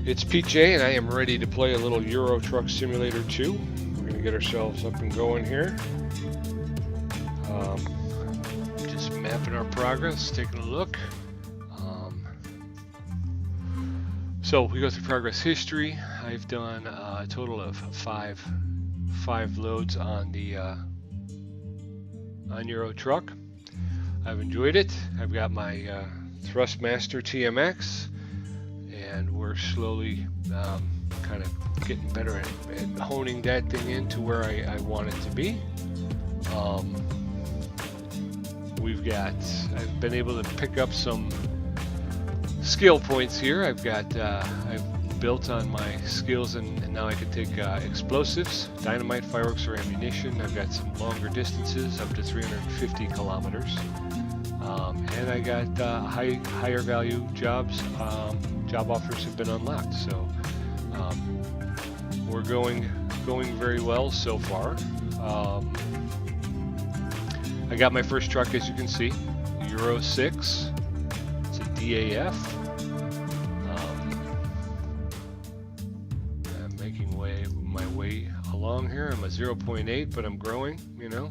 It's PJ and I am ready to play a little Euro Truck Simulator 2. We're going to get ourselves up and going here. Just mapping our progress, taking a look. So we go through progress history. I've done a total of five loads on the on Euro Truck. I've enjoyed it. I've got my Thrustmaster TMX, and we're slowly kind of getting better at honing that thing into where I want it to be. I've been able to pick up some skill points here. I've built on my skills, and now I can take explosives, dynamite, fireworks, or ammunition. I've got some longer distances, up to 350 kilometers. And I got higher value jobs. Job offers have been unlocked, so we're going very well so far. I got my first truck, as you can see, Euro 6. It's a DAF. I'm making my way along here. I'm a 0.8, but I'm growing. You know,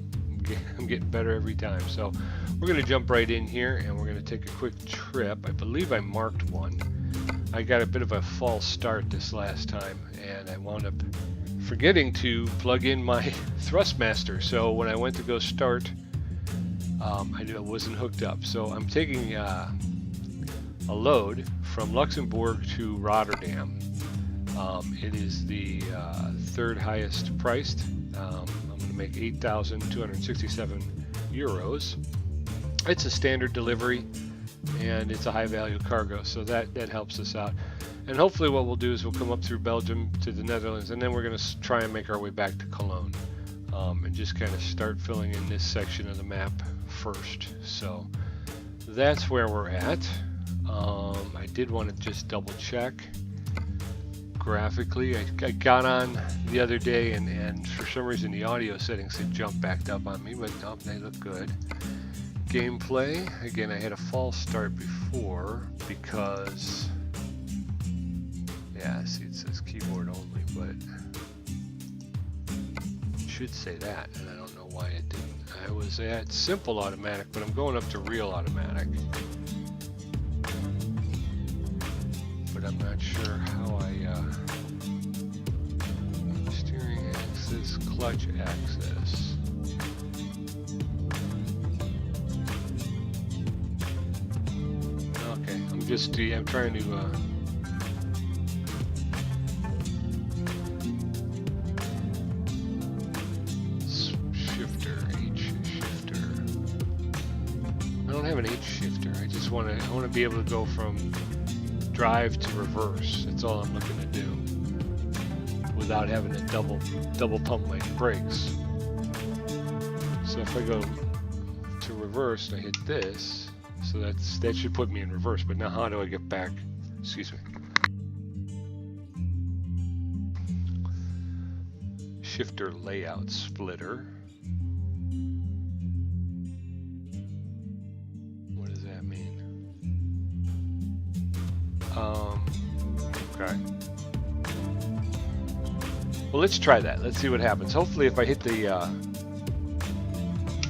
I'm getting better every time. So we're going to jump right in here, and we're going to take a quick trip. I believe I marked one. I got a bit of a false start this last time, and I wound up forgetting to plug in my Thrustmaster. So when I went to go start, I knew it wasn't hooked up. So I'm taking a load from Luxembourg to Rotterdam. It is the third highest priced. I'm going to make 8,267 euros. It's a standard delivery, and it's a high value cargo, so that helps us out. And hopefully what we'll do is we'll come up through Belgium to the Netherlands, and then we're going to try and make our way back to Cologne, and just kind of start filling in this section of the map first. So that's where we're at. I did want to just double check graphically. I got on the other day, and for some reason the audio settings had jumped back up on me, but no, they look good. Gameplay, again, I had a false start before because, yeah, see, it says keyboard only, but it should say that, and I don't know why it didn't. I was at simple automatic, but I'm going up to real automatic, but I'm not sure how I steering axis, clutch axis. I'm trying to shifter, H shifter. I don't have an H shifter. I want to be able to go from drive to reverse. That's all I'm looking to do, without having to double pump my brakes. So if I go to reverse and I hit this, so that should put me in reverse. But now how do I get back? Excuse me. Shifter layout splitter. What does that mean? Okay. Well, let's try that. Let's see what happens. Hopefully if I hit the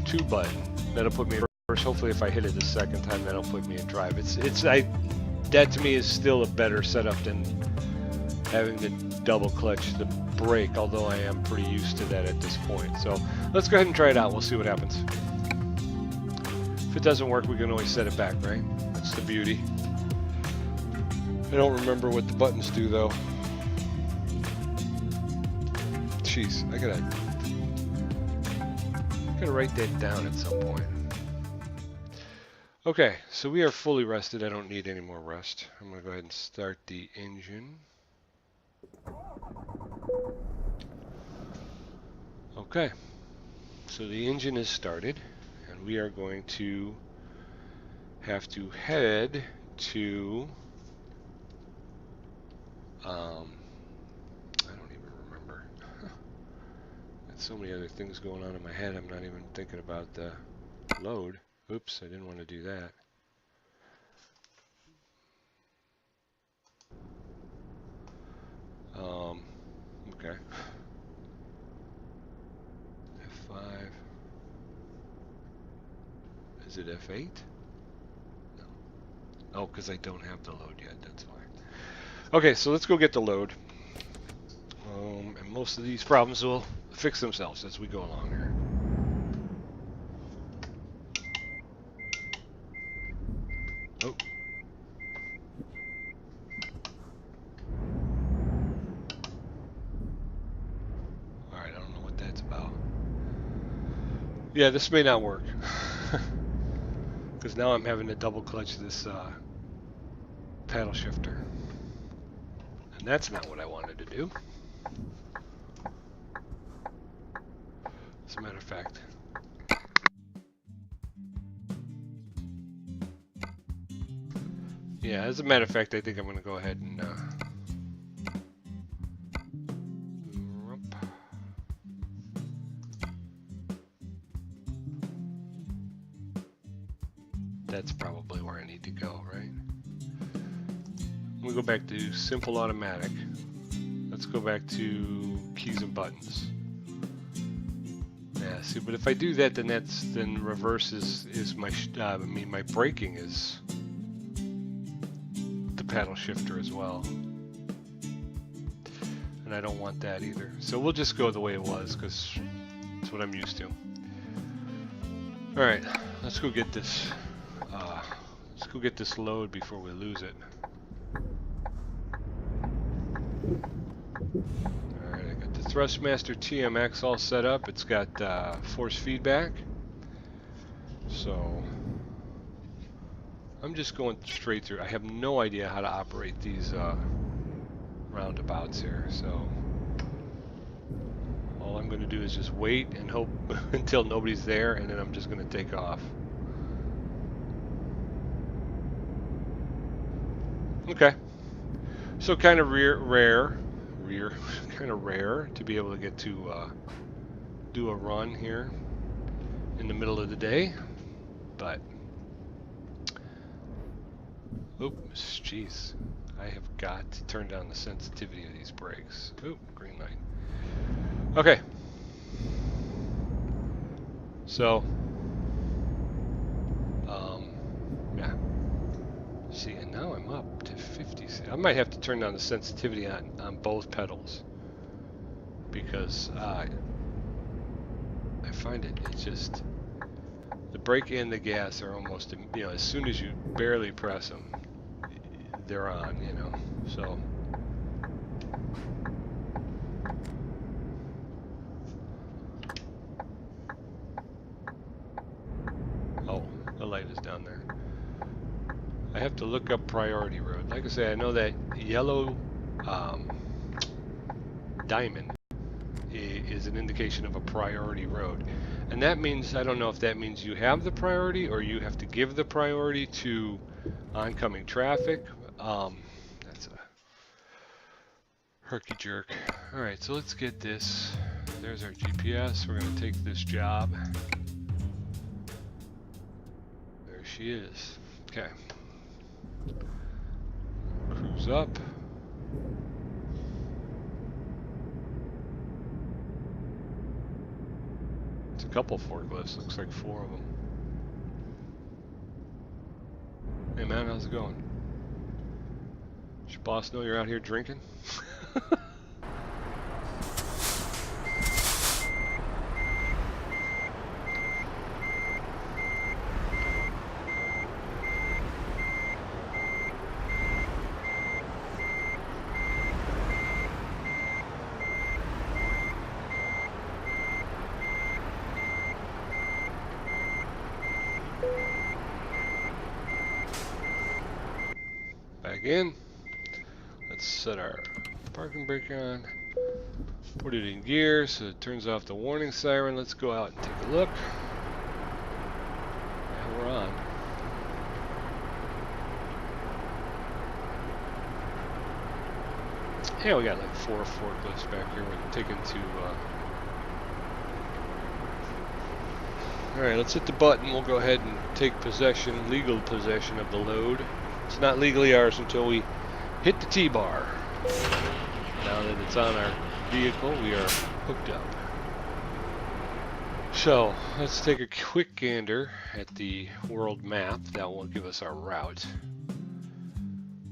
2 button, that'll put me in reverse. Hopefully if I hit it the second time, that'll put me in drive. That to me is still a better setup than having to double clutch the brake, although I am pretty used to that at this point. So let's go ahead and try it out. We'll see what happens. If it doesn't work, we can always set it back, right? That's the beauty. I don't remember what the buttons do though. Jeez, I gotta write that down at some point. Okay, so we are fully rested. I don't need any more rest. I'm going to go ahead and start the engine. Okay, so the engine is started, and we are going to have to head to, I don't even remember. Got so many other things going on in my head, I'm not even thinking about the load. Oops, I didn't want to do that. it F8? No. Oh, because I don't have the load yet. That's why. Okay, so let's go get the load. And most of these problems will fix themselves as we go along here. Oh. Alright, I don't know what that's about. Yeah, this may not work. Because now I'm having to double clutch this paddle shifter. And that's not what I wanted to do. As a matter of fact. Yeah, as a matter of fact, I think I'm going to go ahead and that's probably where I need to go, right? We'll go back to simple automatic. Let's go back to keys and buttons. Yeah, see, but if I do that, then reverse is my my braking is the paddle shifter as well, and I don't want that either. So we'll just go the way it was because that's what I'm used to. All right, let's go get this. Let's go get this load before we lose it. Alright, I got the Thrustmaster TMX all set up. It's got force feedback. So I'm just going straight through. I have no idea how to operate these roundabouts here. So all I'm going to do is just wait and hope until nobody's there, and then I'm just going to take off. Okay, so kind of rare to be able to get to do a run here in the middle of the day, but oops, jeez, I have got to turn down the sensitivity of these brakes. Oop, green light. Okay, so yeah. See, and now I'm up to 50. I might have to turn down the sensitivity on both pedals because I find it's just the brake and the gas are almost, you know, as soon as you barely press them, they're on, you know. So oh, the light is down there. I have to look up priority road. Like I say, I know that yellow diamond is an indication of a priority road. And that means, I don't know if that means you have the priority or you have to give the priority to oncoming traffic. That's a herky-jerk. Alright, so let's get this. There's our GPS. We're going to take this job. There she is. Okay. Cruise up. It's a couple forklifts, looks like 4 of them. Hey man, how's it going? Does your boss know you're out here drinking? Back in. Let's set our parking brake on. Put it in gear so it turns off the warning siren. Let's go out and take a look. Yeah, we're on. Yeah, we got like 4 forklifts back here. We're taking to. Alright, let's hit the button. We'll go ahead and take possession, legal possession of the load. It's not legally ours until we hit the T-bar. Now that it's on our vehicle, we are hooked up. So let's take a quick gander at the world map. That will give us our route.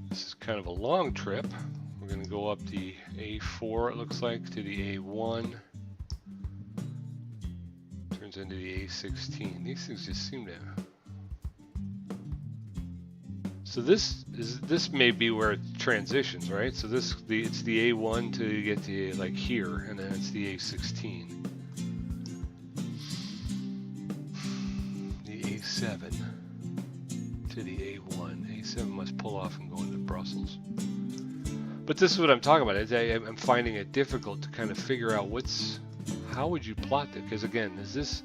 This is kind of a long trip. We're going to go up the A4, it looks like, to the A1. Turns into the A16. These things just seem to... So this may be where it transitions, right? So it's the A1 to get to like here, and then it's the A16. The A7 to the A1. A7 must pull off and go into Brussels. But this is what I'm talking about. I'm finding it difficult to kind of figure out how would you plot that? Because again, this is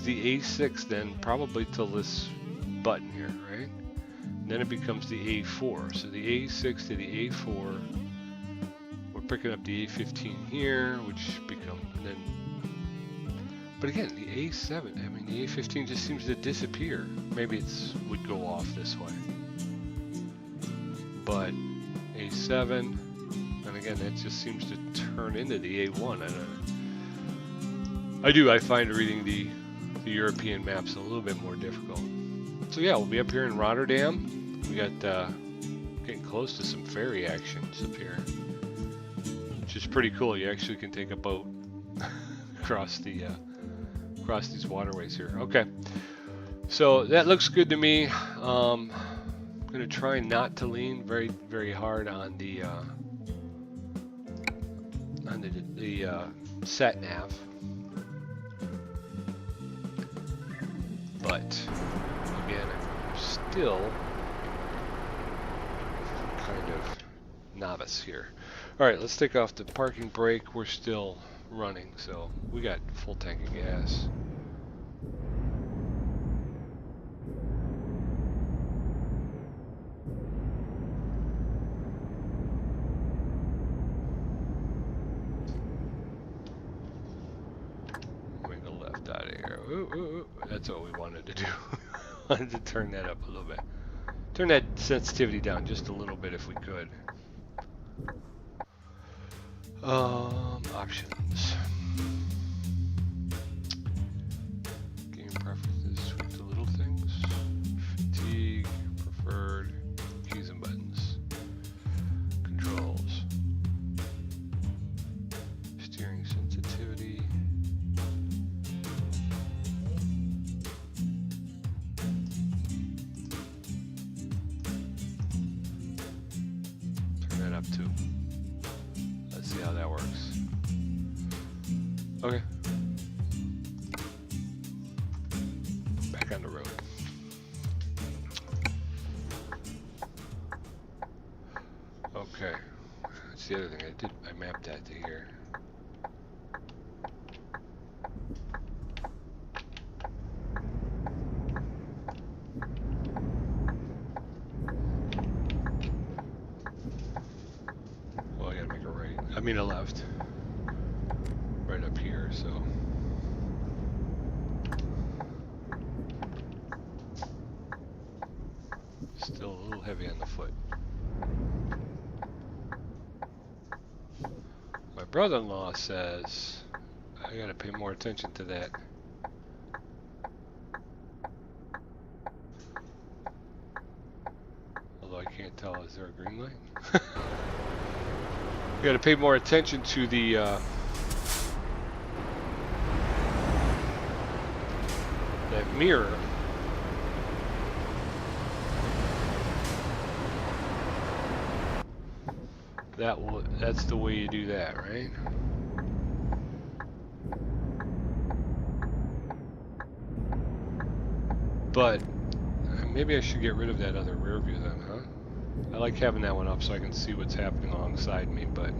the A6 then probably till this button here, right? And then it becomes the A4. So the A6 to the A4, we're picking up the A15 here, which becomes, and then, but again, the A7, I mean, the A15 just seems to disappear. Maybe would go off this way. But A7, and again, that just seems to turn into the A1. I find reading the European maps a little bit more difficult. So yeah, we'll be up here in Rotterdam. We got getting close to some ferry actions up here, which is pretty cool. You actually can take a boat across these waterways here. Okay, so that looks good to me. I'm gonna try not to lean very, very hard on the sat nav, but again, I'm still kind of novice here. All right, let's take off the parking brake. We're still running, so we got full tank of gas. Make a left out of here. Ooh. That's what we wanted to do. Wanted to turn that up a little bit. Turn that sensitivity down just a little bit if we could. Options. Game preferences, tweak the little things. Fatigue, preferred, keys and buttons. Controls. Steering sensitivity. Turn that up too. Let's see how that works. Okay. Back on the road. Okay. That's the other thing I did. I mapped that to here. Well, I gotta make a right. I mean a left. Right up here, so. Still a little heavy on the foot. My brother-in-law says I gotta pay more attention to that. Although I can't tell, is there a green light? You gotta pay more attention to the that mirror. That's the way you do that, right? But maybe I should get rid of that other rear view then, huh? I like having that one up so I can see what's happening alongside me, but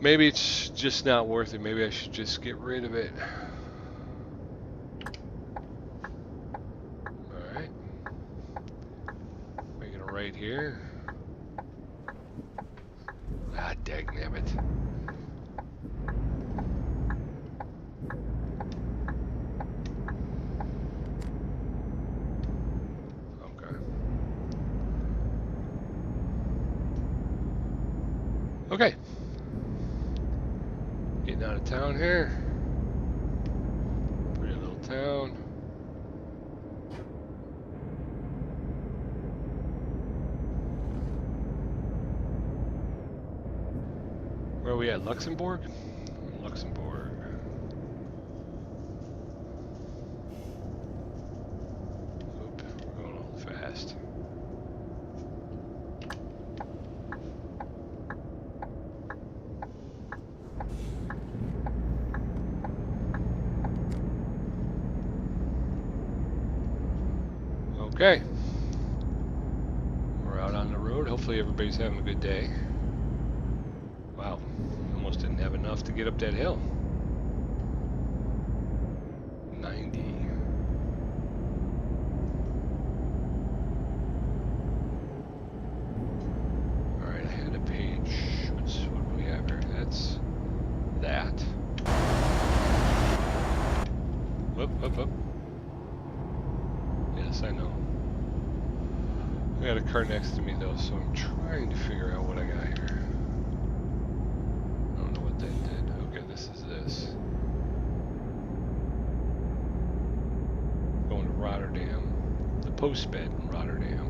maybe it's just not worth it. Maybe I should just get rid of it. Alright. Making a right here. Ah, dagnabbit. Okay. Getting Getting out of town here. Pretty little town. Where are we at? Luxembourg? Luxembourg. Oop, we're going a little fast. Okay. We're out on the road. Hopefully everybody's having a good day. Wow. Almost didn't have enough to get up that hill. 90. Alright, I had a page. What do we have here? That's that. Whoop, whoop, whoop. Yes, I know. I got a car next to me though, so I'm trying to figure out what I got here. I don't know what that did. Okay, this is this. Going to Rotterdam. The postbed in Rotterdam.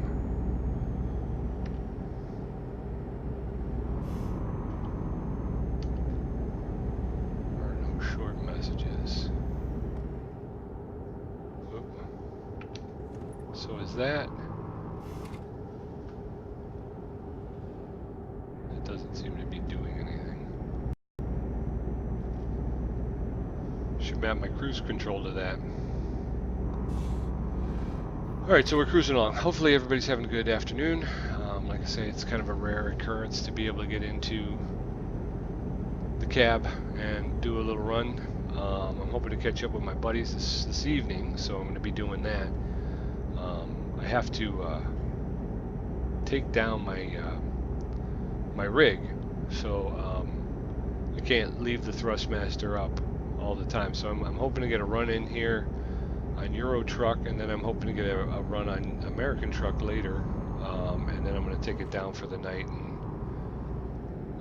There are no short messages. Whoop. So is that? It doesn't seem to be doing anything. Should map my cruise control to that. Alright, so we're cruising along. Hopefully everybody's having a good afternoon. Like I say, it's kind of a rare occurrence to be able to get into the cab and do a little run. I'm hoping to catch up with my buddies this evening, so I'm going to be doing that. I have to take down my rig, so I can't leave the Thrustmaster up all the time. So I'm hoping to get a run in here on Euro Truck, and then I'm hoping to get a run on American Truck later, and then I'm going to take it down for the night, and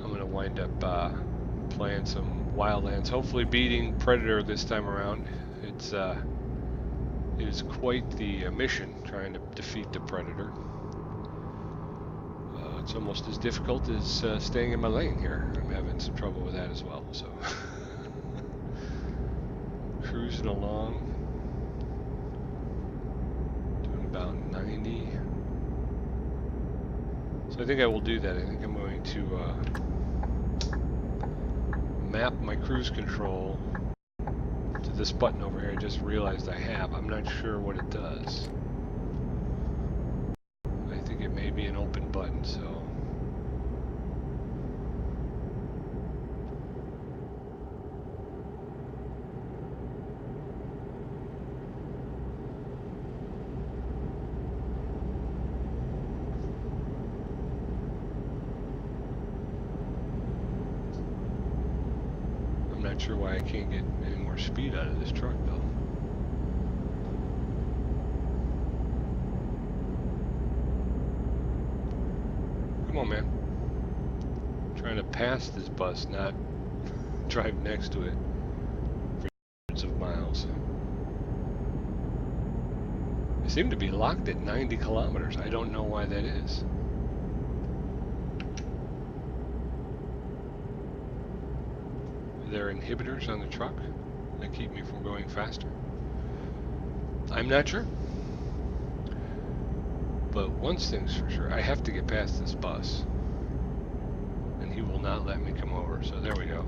I'm going to wind up playing some Wildlands, hopefully beating Predator this time around. It is quite the mission trying to defeat the Predator. It's almost as difficult as staying in my lane here. I'm having some trouble with that as well, so cruising along, doing about 90. So I think I will do that. I think I'm going to map my cruise control to this button over here. I just realized I have. I'm not sure what it does. I think it may be an open button, so I'm not sure why I can't get any more speed out of this truck though. Come on, man. I'm trying to pass this bus, not drive next to it for hundreds of miles. I seem to be locked at 90 kilometers. I don't know why that is. Are there inhibitors on the truck that keep me from going faster? I'm not sure. But one thing's for sure, I have to get past this bus. And he will not let me come over, so there we go.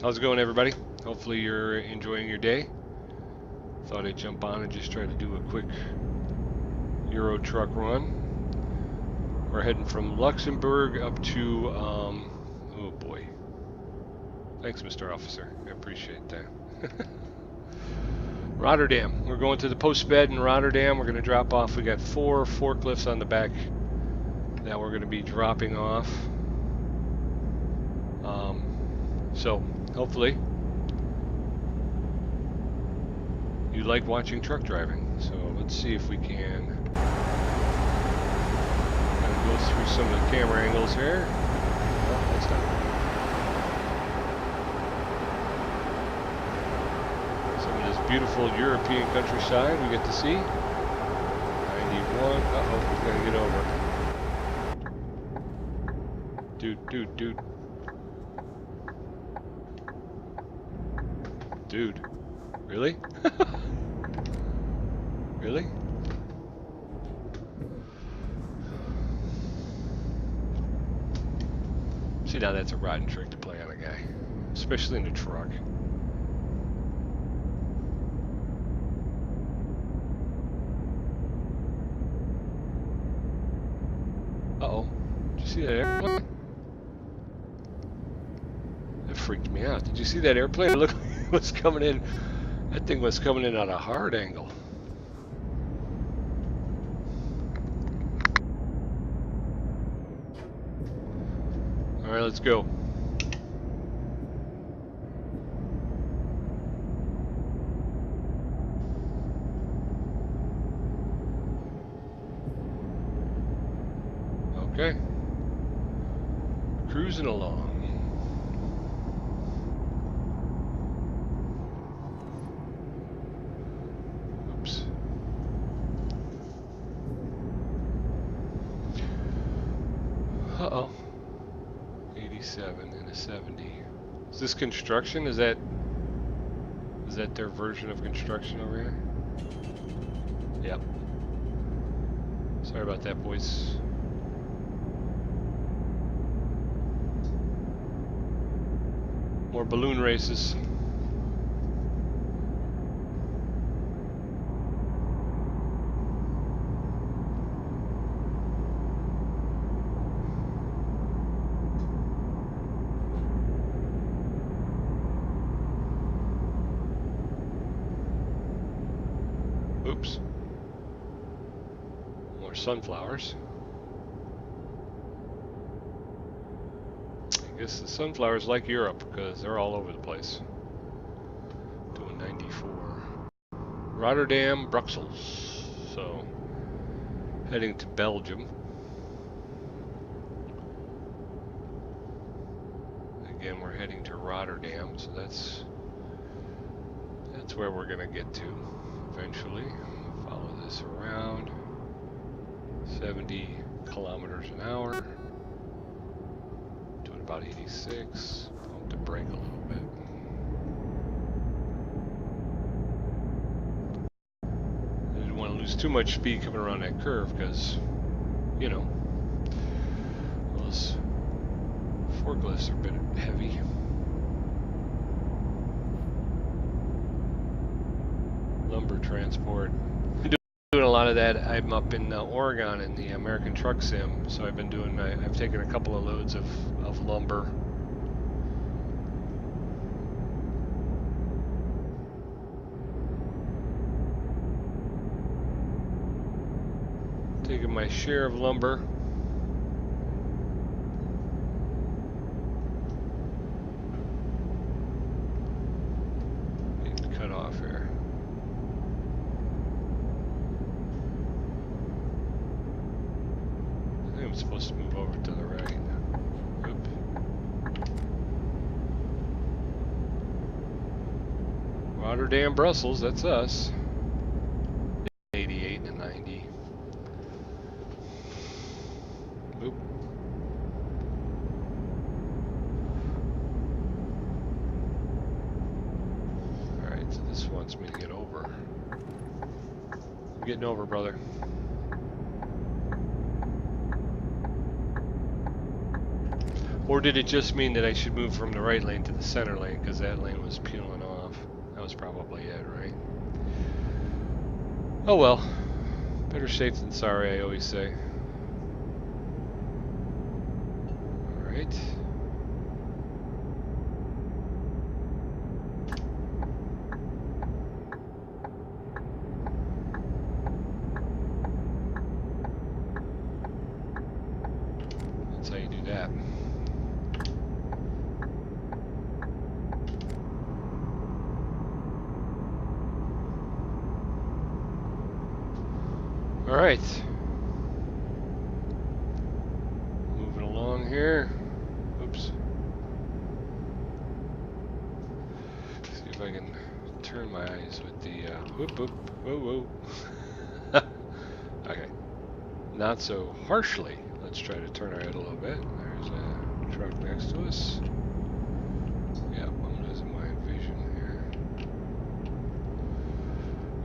How's it going, everybody? Hopefully you're enjoying your day. Thought I'd jump on and just try to do a quick Euro Truck run. We're heading from Luxembourg up to, oh boy. Thanks, Mr. Officer. I appreciate that. Rotterdam. We're going to the postbed in Rotterdam. We're going to drop off. We got 4 forklifts on the back that we're going to be dropping off. So hopefully you like watching truck driving. So let's see if we can Go through some of the camera angles here. Oh, that's not good. Some of this beautiful European countryside we get to see. 91. Uh-oh, we gotta get over. Dude. Dude. Really? Really? See, now that's a rotten trick to play on a guy, especially in a truck. Uh-oh. Did you see that airplane? That freaked me out. Did you see that airplane? It looked like it was coming in. That thing was coming in at a hard angle. All right, let's go. Okay. Cruising along. Oops. Uh-oh. 87 and a 70. Is this construction? Is that their version of construction over here? Yep. Sorry about that, boys. More balloon races. Oops. More sunflowers. I guess the sunflowers like Europe because they're all over the place. Doing 94. Rotterdam, Brussels. So, heading to Belgium. Again, we're heading to Rotterdam, so that's where we're gonna get to eventually. Follow this around. 70 kilometers an hour. Doing about 86. Pump the brake a little bit. I didn't want to lose too much speed coming around that curve because, you know, those forklifts are a bit heavy. Lumber transport. Doing a lot of that. I'm up in Oregon in the American Truck Sim, so I've been doing. I've taken a couple of loads of lumber. Taking my share of lumber. Getting cut off here. I'm supposed to move over to the right. Oop. Rotterdam, Brussels, that's us. 88 and 90. Oop. Alright, so this wants me to get over. I'm getting over, brother. Or did it just mean that I should move from the right lane to the center lane because that lane was peeling off? That was probably it, right? Oh well. Better safe than sorry, I always say. Alright. That's how you do that. All right. here. Oops. See if I can turn my eyes with the whoop whoop whoa whoa. Okay, not so harshly. Let's try to turn our head a little bit. There's a truck next to us. Yep, I'm losing my vision here.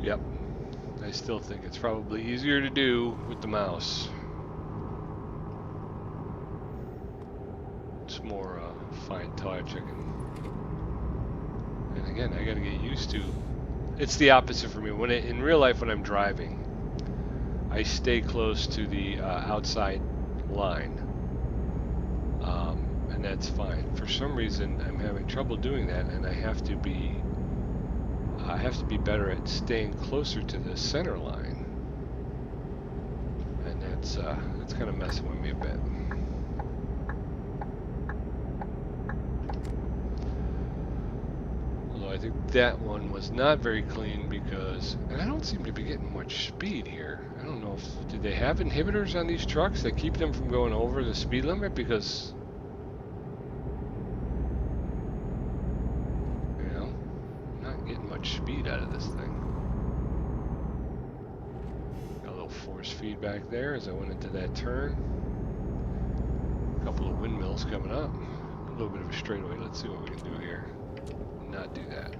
Yep, I still think it's probably easier to do with the mouse. It's more fine touch. And again, I gotta get used to. It's the opposite for me. In real life, when I'm driving, I stay close to the outside line, and that's fine. For some reason, I'm having trouble doing that, and I have to be better at staying closer to the center line, and that's kind of messing with me a bit. I think that one was not very clean because, and I don't seem to be getting much speed here. I don't know if, did they have inhibitors on these trucks that keep them from going over the speed limit? Because, you know, I'm not getting much speed out of this thing. Got a little force feedback there as I went into that turn. A couple of windmills coming up. A little bit of a straightaway. Let's see what we can do here. Not do that.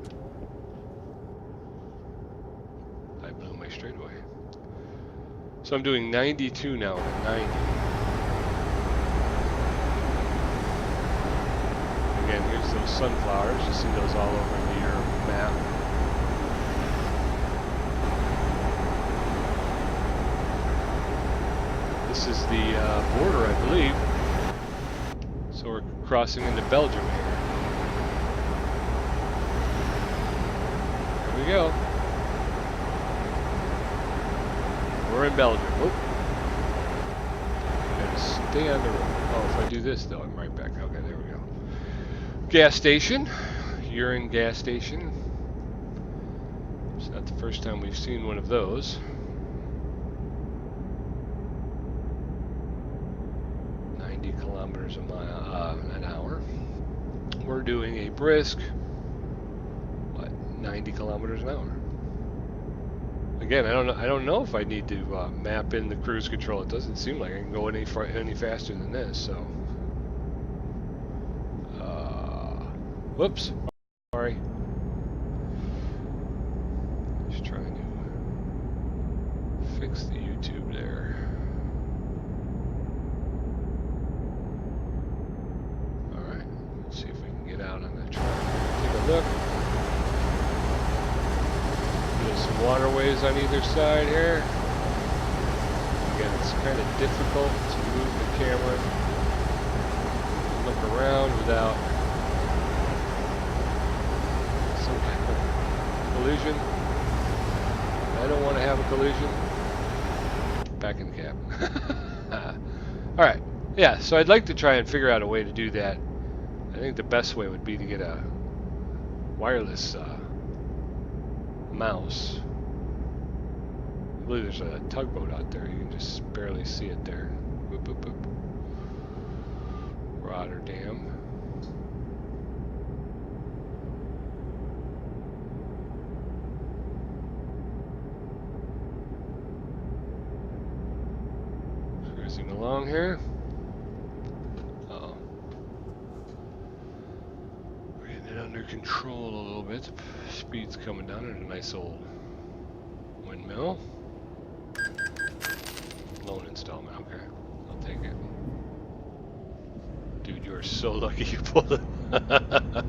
I blew my straightaway. So I'm doing 92 now at 90. Again, here's those sunflowers. You see those all over your map. This is the border, I believe. So we're crossing into Belgium here. Here we go. We're in Belgium. Whoop. Gotta stay on the road. Oh, if I do this though, I'm right back. Okay, there we go. Gas station. Urine gas station. It's not the first time we've seen one of those. 90 kilometers an hour. We're doing a brisk, 90 kilometers an hour. Again, I don't know if I need to map in the cruise control. It doesn't seem like I can go any faster than this. So, whoops, sorry. Just trying to fix the YouTube there. All right, let's see if we can get out on the track. Take a look. Some waterways on either side here. Again, it's kind of difficult to move the camera, look around without some type of collision. I don't want to have a collision. Back in the cab. Alright, yeah, so I'd like to try and figure out a way to do that. I think the best way would be to get a wireless mouse. I believe there's a tugboat out there. You can just barely see it there. Boop, boop, boop. Rotterdam. Cruising along here. Uh-oh. We're getting it under control a little bit. Speed's coming down at a nice old windmill. Loan installment, okay. I'll take it. Dude, you are so lucky you pulled it. That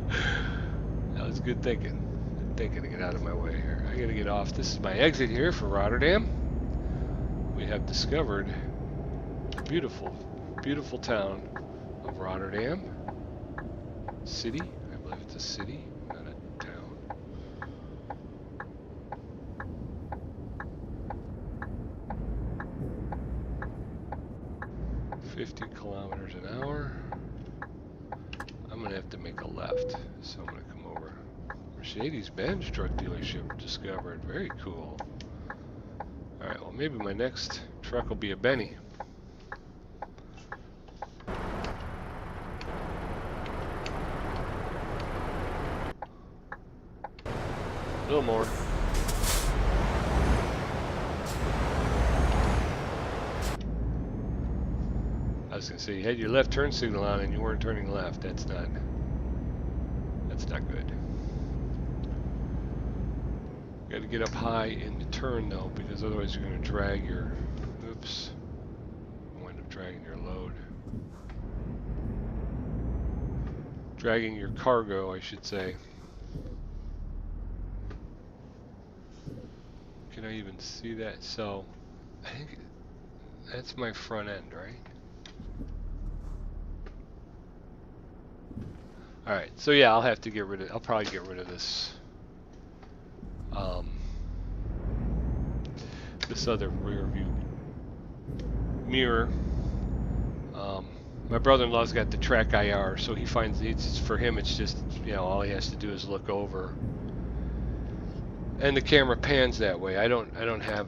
was good thinking. Good thinking to get out of my way here. I gotta get off. This is my exit here for Rotterdam. We have discovered the beautiful, beautiful town of Rotterdam. City. I believe it's a city, not a town. 50 kilometers an hour. I'm gonna have to make a left, so I'm gonna come over. Mercedes-Benz truck dealership discovered. Very cool. Alright, well maybe my next truck will be a Benny. little more. I was gonna say you had your left turn signal on and you weren't turning left. That's not good. You got to get up high in the turn though, because otherwise you're going to drag your. Oops. Wind up dragging your load. Dragging your cargo, I should say. Can I even see that? So, I think that's my front end, right? Alright, so yeah, I'll have to get rid of, I'll probably get rid of this, this other rear view mirror. My brother-in-law's got the track IR, so he finds it's for him. It's just, you know, all he has to do is look over, and the camera pans that way. I don't have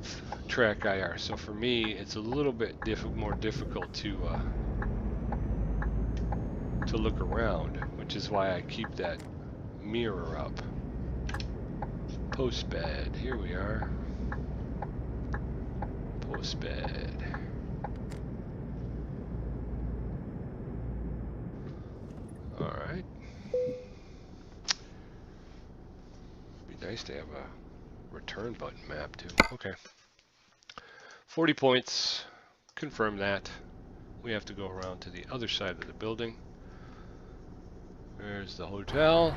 track IR, so for me, it's a little bit more difficult to look around, which is why I keep that mirror up. Post bed, here we are. Post bed. All right. Be nice to have a return button map too. Okay. 40 points. Confirm that. We have to go around to the other side of the building. There's the hotel.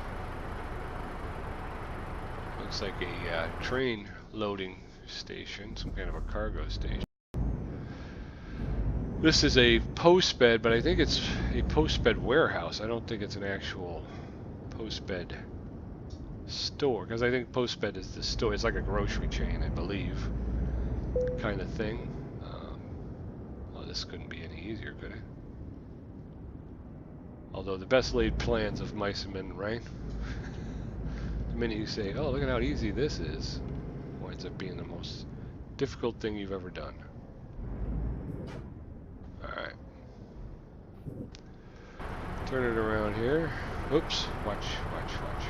Looks like a train loading station, some kind of a cargo station. This is a post bed, but I think it's a post bed warehouse. I don't think it's an actual post bed store, because I think post bed is the store. It's like a grocery chain, I believe, kind of thing. Well, this couldn't be any easier, could it? Although the best laid plans of mice and men, right? The minute you say, oh, look at how easy this is, winds up being the most difficult thing you've ever done. Alright. Turn it around here. Oops. Watch, watch, watch.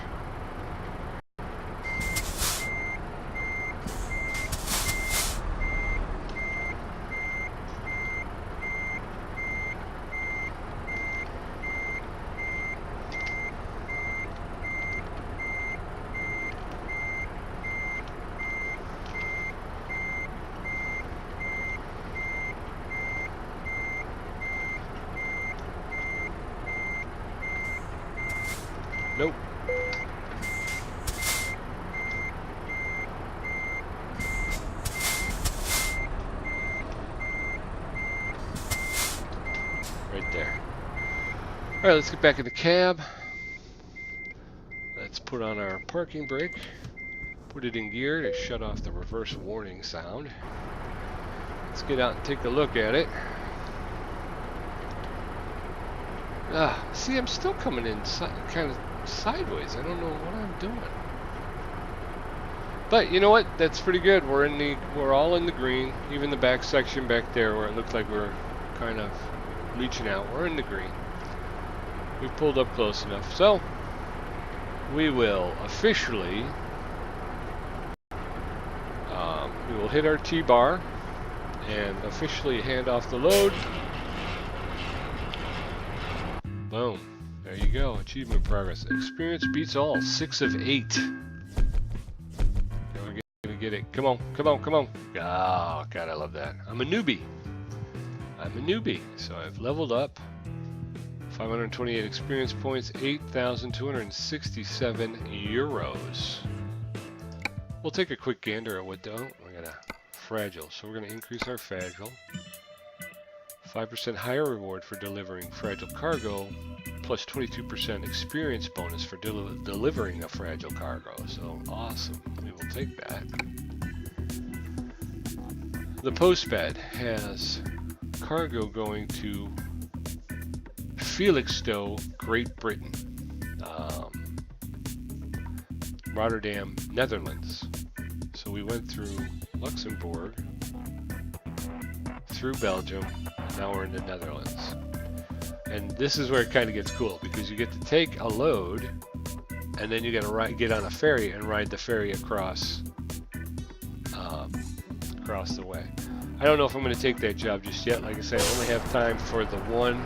Nope. Right there. Alright, let's get back in the cab. Let's put on our parking brake. Put it in gear to shut off the reverse warning sound. Let's get out and take a look at it. See, I'm still coming in kind of sideways. I don't know what I'm doing. But you know what? That's pretty good. We're all in the green. Even the back section back there where it looked like we're kind of reaching out, we're in the green. We pulled up close enough. So we will officially we will hit our T-bar and officially hand off the load. Boom. There you go. Achievement progress. Experience beats all. 6 of 8. We're gonna get it. Come on. Come on. Come on. Oh, God, I love that. I'm a newbie. So I've leveled up. 528 experience points. 8,267 euros. We'll take a quick gander at what though. We got a fragile. So we're going to increase our fragile. 5% higher reward for delivering fragile cargo, plus 22% experience bonus for delivering a fragile cargo. So awesome. We will take that. The post bed has cargo going to Felixstowe, Great Britain, Rotterdam, Netherlands. So we went through Luxembourg, through Belgium, and now we're in the Netherlands. And this is where it kind of gets cool, because you get to take a load and then you got to get on a ferry and ride the ferry across across the way. I don't know if I'm going to take that job just yet. Like I said, I only have time for the one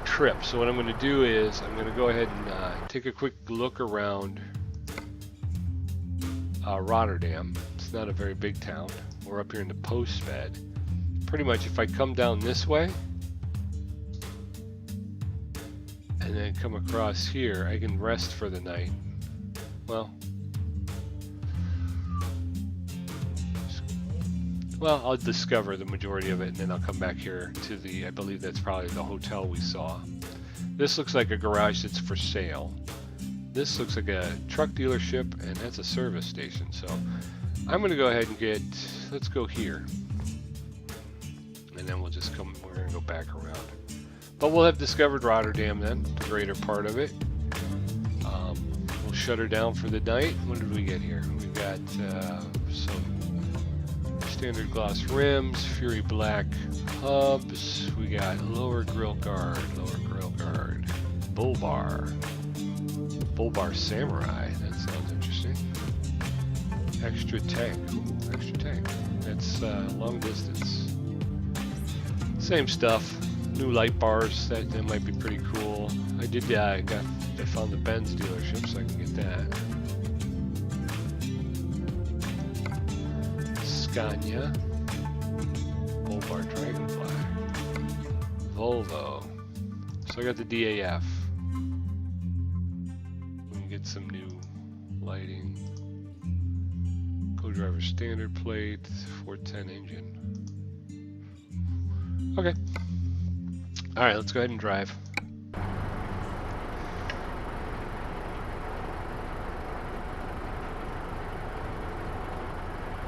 trip. So what I'm going to do is I'm going to go ahead and take a quick look around Rotterdam. It's not a very big town. We're up here in the Postbed. Pretty much if I come down this way and then come across here, I can rest for the night. Well, I'll discover the majority of it, and then I'll come back here to the, I believe that's probably the hotel we saw. This looks like a garage that's for sale. This looks like a truck dealership, and that's a service station. So I'm going to go ahead and let's go here. And then we'll just come, we're going to go back around. But we'll have discovered Rotterdam then, the greater part of it. We'll shut her down for the night. What did we get here? We've got some standard gloss rims, Fury Black hubs. We got lower grill guard, bull bar Samurai. That sounds interesting. Extra tank. Ooh, extra tank. That's long distance. Same stuff. New light bars. That might be pretty cool. I did. I found the Benz dealership, so I can get that. Scania, Bullbar Dragonfly, Volvo. So I got the DAF. We can get some new lighting. Co-driver standard plate, 410 engine. Okay. All right, let's go ahead and drive.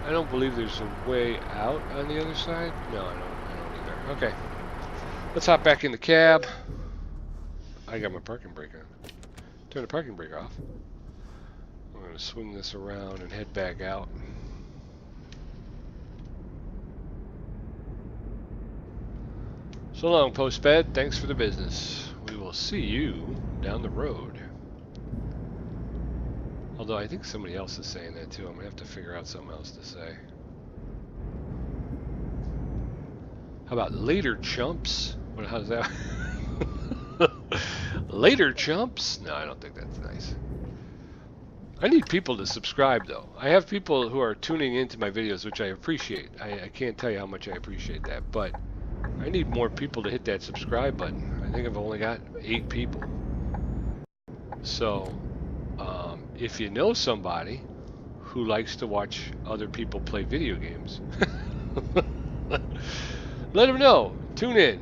I don't believe there's a way out on the other side. No, I don't either. Okay. Let's hop back in the cab. I got my parking brake on. Turn the parking brake off. I'm going to swing this around and head back out. So long, Postbed. Thanks for the business. We will see you down the road. Although I think somebody else is saying that too. I'm going to have to figure out something else to say. How about later, chumps? How's that? Later, chumps? No, I don't think that's nice. I need people to subscribe, though. I have people who are tuning into my videos, which I appreciate. I can't tell you how much I appreciate that. But I need more people to hit that subscribe button. I think I've only got 8 people. So if you know somebody who likes to watch other people play video games, let them know. Tune in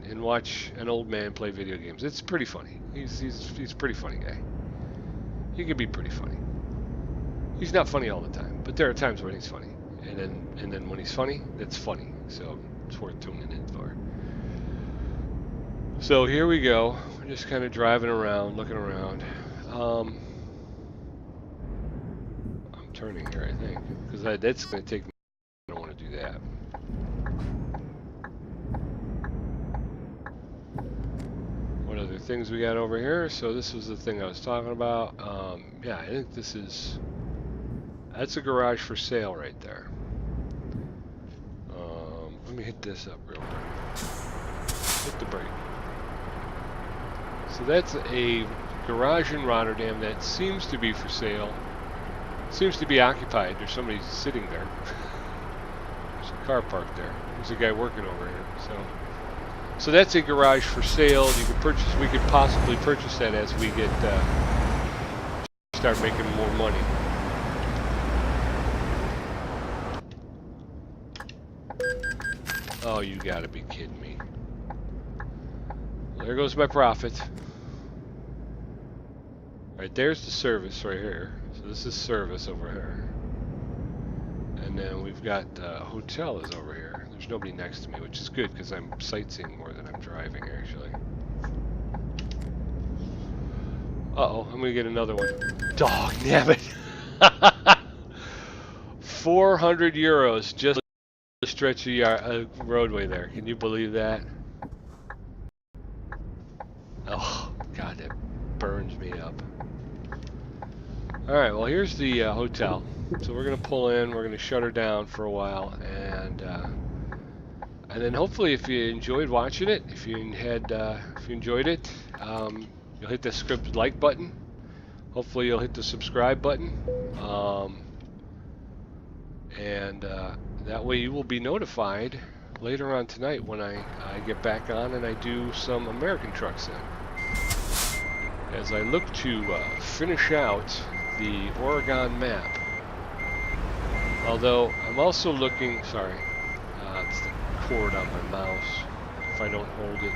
and watch an old man play video games. It's pretty funny. He's a pretty funny guy. He can be pretty funny. He's not funny all the time, but there are times when he's funny. And then when he's funny, that's funny. So it's worth tuning in for. So here we go. We're just kind of driving around, looking around. I'm turning here, I think, because that's going to take me. I don't want to do that. What other things we got over here? So this was the thing I was talking about. Yeah, I think that's a garage for sale right there. Let me hit this up real quick. Hit the brake. So that's a garage in Rotterdam that seems to be for sale. Seems to be occupied. There's somebody sitting there. There's a car parked there. There's a guy working over here. So that's a garage for sale. You can purchase. We could possibly purchase that as we get start making more money. Oh, you gotta be kidding me. There goes my profit. Right, there's the service right here. So this is service over here. And then we've got hotel is over here. There's nobody next to me, which is good because I'm sightseeing more than I'm driving, actually. Uh-oh, I'm gonna get another one. Dog, damn it. 400 euros just to stretch a roadway there. Can you believe that? Oh, God, burns me up. All right, well, here's the hotel. So we're gonna pull in. We're gonna shut her down for a while, and then hopefully, if you enjoyed watching it, if you enjoyed it, you'll hit the script like button. Hopefully, you'll hit the subscribe button, and that way you will be notified later on tonight when I get back on and I do some American Truck Sim. As I look to finish out the Oregon map. Although I'm also looking, sorry, it's the cord on my mouse. If I don't hold it,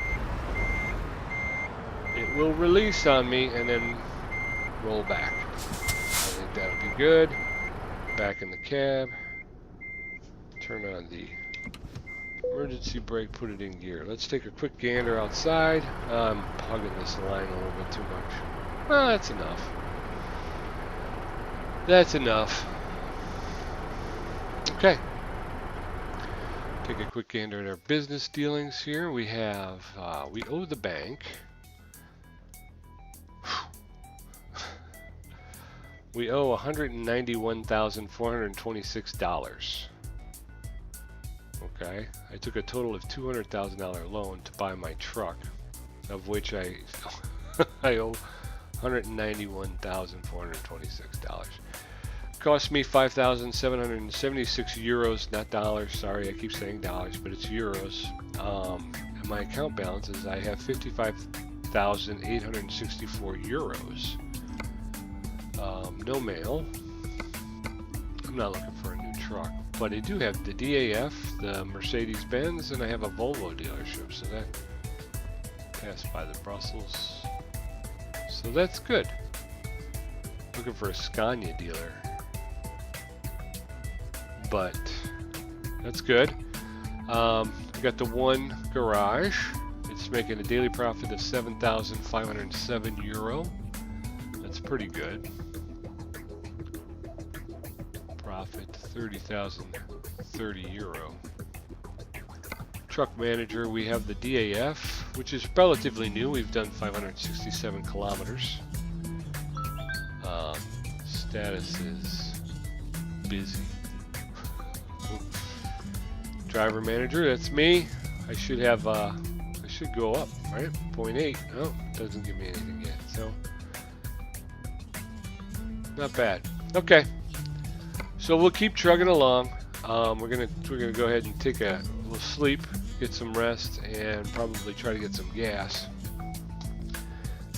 it will release on me and then roll back. I think that'll be good. Back in the cab. Turn on the emergency brake, put it in gear. Let's take a quick gander outside. I'm hugging this line a little bit too much. Well, that's enough. That's enough. Okay. Take a quick gander at our business dealings here. We have, we owe the bank. We owe $191,426. Okay, I took a total of $200,000 loan to buy my truck, of which I I owe $191,426. Cost me 5,776 euros, not dollars. Sorry, I keep saying dollars, but it's euros. And my account balance is I have 55,864 euros. No mail. I'm not looking for a new truck, but I do have the DAF, the Mercedes-Benz, and I have a Volvo dealership, so that passed by the Brussels. So that's good. Looking for a Scania dealer, but that's good. I got the one garage. It's making a daily profit of 7,507 euro. That's pretty good. Profit 30,030 euro. Truck manager, we have the DAF, which is relatively new. We've done 567 kilometers. Status is busy. Driver manager, that's me. I should have, I should go up, right? 0.8. Oh, doesn't give me anything yet, so not bad. Okay, so we'll keep trugging along. We're gonna go ahead and take a little sleep, get some rest, and probably try to get some gas.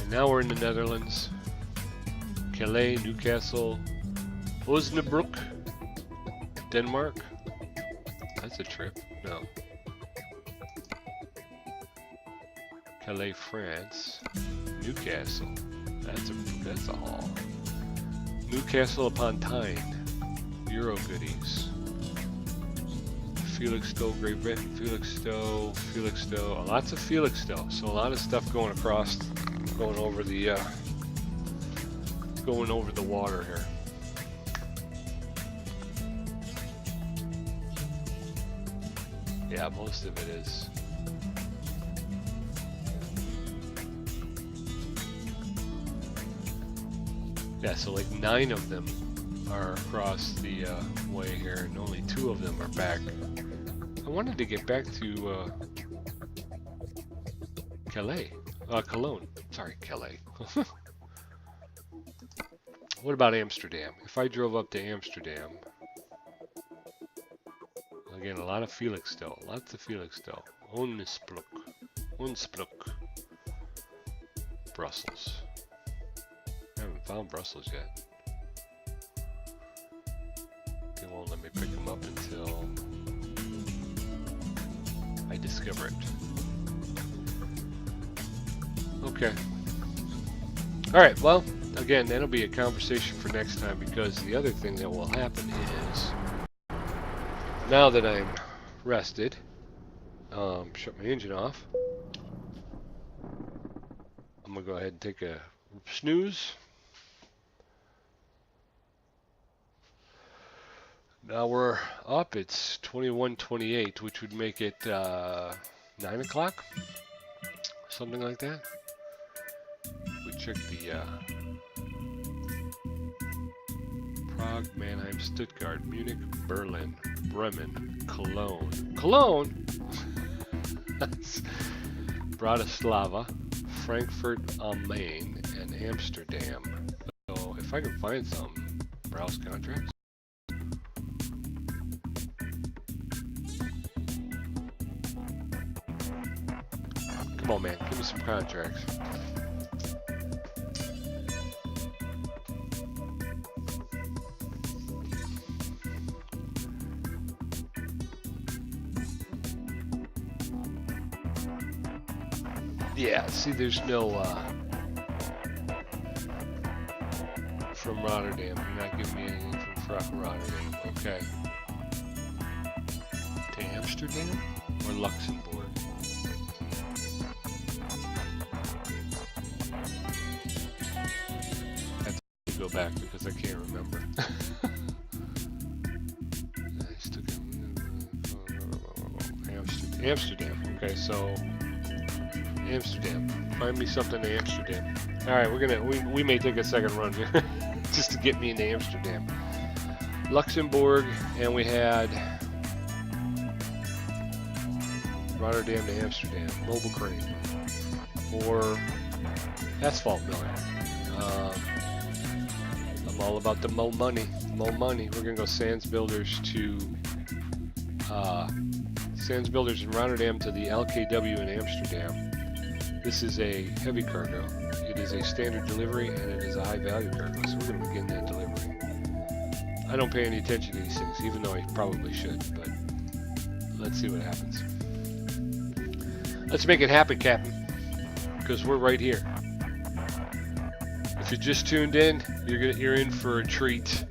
And now we're in the Netherlands. Calais, Newcastle, Osnabrück, Denmark. That's a trip. No. Calais, France. Newcastle. That's a haul. Newcastle upon Tyne. Euro goodies. Felixstowe, Great Britain. Felixstowe. Lots of Felixstowe. So a lot of stuff going across, going over the water here. Yeah, most of it is. Yeah, so like 9 of them are across the way here, and only 2 of them are back. I wanted to get back to Cologne. Sorry, Calais. What about Amsterdam? If I drove up to Amsterdam, again, a lot of Felixstowe, lots of Felixstowe. Onsploek, Brussels. I haven't found Brussels yet. They won't let me pick them up until I discover it. Okay. Alright, well, again, that'll be a conversation for next time, because the other thing that will happen is, now that I'm rested, shut my engine off, I'm going to go ahead and take a snooze. Now we're up, it's 21:28, which would make it 9 o'clock, something like that. We check the Prague, Mannheim, Stuttgart, Munich, Berlin, Bremen, Cologne. Cologne? Bratislava, Frankfurt am Main, and Amsterdam. So if I can find some, browse contracts. Come on, man, give me some contracts. Yeah, see, there's no from Rotterdam. You're not giving me anything from Rotterdam. Okay. To Amsterdam or Luxembourg? I have to go back because I can't remember. Amsterdam. Okay, so Amsterdam. Find me something in Amsterdam. All right, we may take a second run here just to get me into Amsterdam. Luxembourg, and we had Rotterdam to Amsterdam. Mobile crane or asphalt milling. I'm all about the mo money. Mo money. We're gonna go Sands Builders to Sands Builders in Rotterdam to the LKW in Amsterdam. This is a heavy cargo. It is a standard delivery and it is a high value cargo. So we're going to begin that delivery. I don't pay any attention to these things, even though I probably should, but let's see what happens. Let's make it happen, Captain, because we're right here. If you just tuned in, you're in for a treat.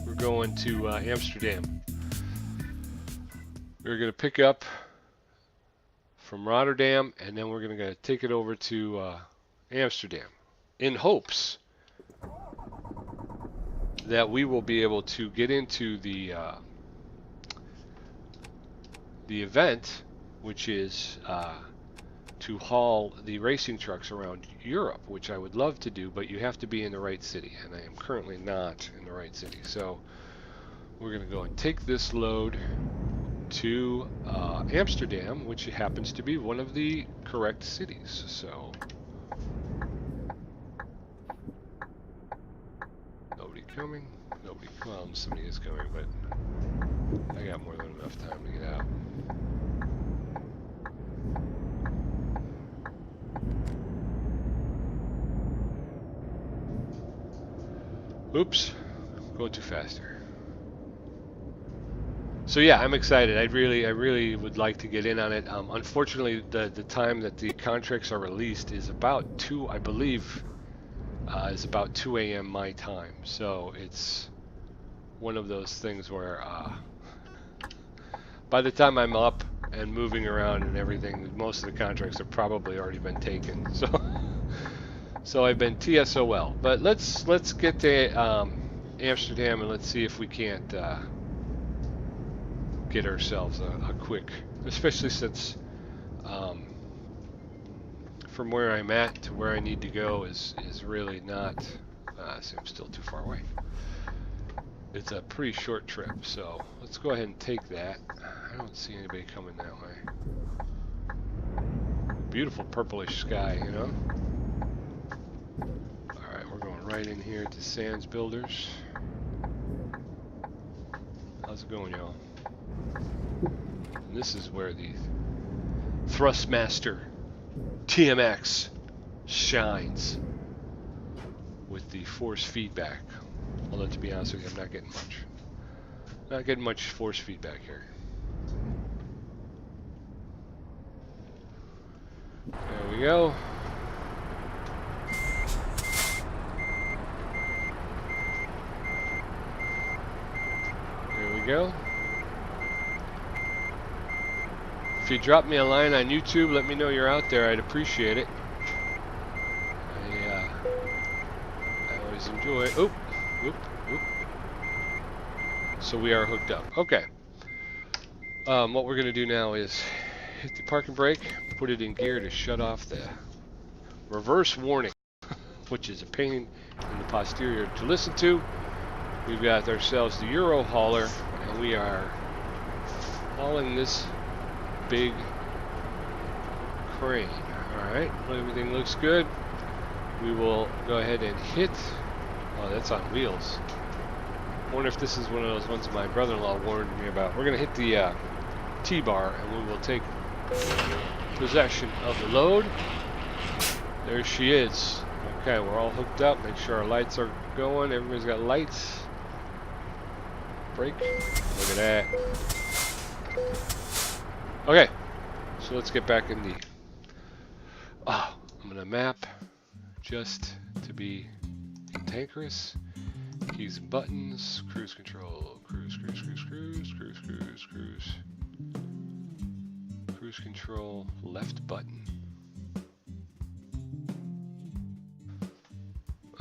We're going to Amsterdam. We're going to pick up from Rotterdam, and then we're going to take it over to Amsterdam in hopes that we will be able to get into the event, which is to haul the racing trucks around Europe, which I would love to do, but you have to be in the right city, and I am currently not in the right city. So we're going to go and take this load to Amsterdam, which happens to be one of the correct cities. So nobody coming, nobody. Well, somebody is coming, but I got more than enough time to get out. Oops, going too fast here. So yeah, I'm excited. I really would like to get in on it. Unfortunately, the time that the contracts are released is about 2, I believe, is about 2 a.m. my time. So it's one of those things where by the time I'm up and moving around and everything, most of the contracts have probably already been taken. So I've been TSOL. But let's get to Amsterdam and let's see if we can't get ourselves a quick, especially since from where I'm at to where I need to go is really not, see, I'm still too far away. It's a pretty short trip, so let's go ahead and take that. I don't see anybody coming that way. Beautiful purplish sky, you know? Alright, we're going right in here to Sands Builders. How's it going, y'all? And this is where the Thrustmaster TMX shines with the force feedback. Although to be honest with you, I'm not getting much force feedback here. There we go. There we go. If you drop me a line on YouTube, let me know you're out there. I'd appreciate it. I always enjoy it. Oop, oop, oop. So we are hooked up. Okay. What we're going to do now is hit the parking brake, put it in gear to shut off the reverse warning. which is a pain in the posterior to listen to. We've got ourselves the Euro hauler, and we are hauling this big crane. Alright, everything looks good. We will go ahead and hit. Oh, that's on wheels. I wonder if this is one of those ones my brother-in-law warned me about. We're going to hit the T-bar, and we will take possession of the load. There she is. Okay, we're all hooked up. Make sure our lights are going. Everybody's got lights. Brake. Look at that. Okay, so let's get back in the... Oh, I'm going to map just to be cantankerous. Keys and buttons. Cruise control. Cruise, cruise, cruise, cruise, cruise, cruise, cruise. Cruise control, left button.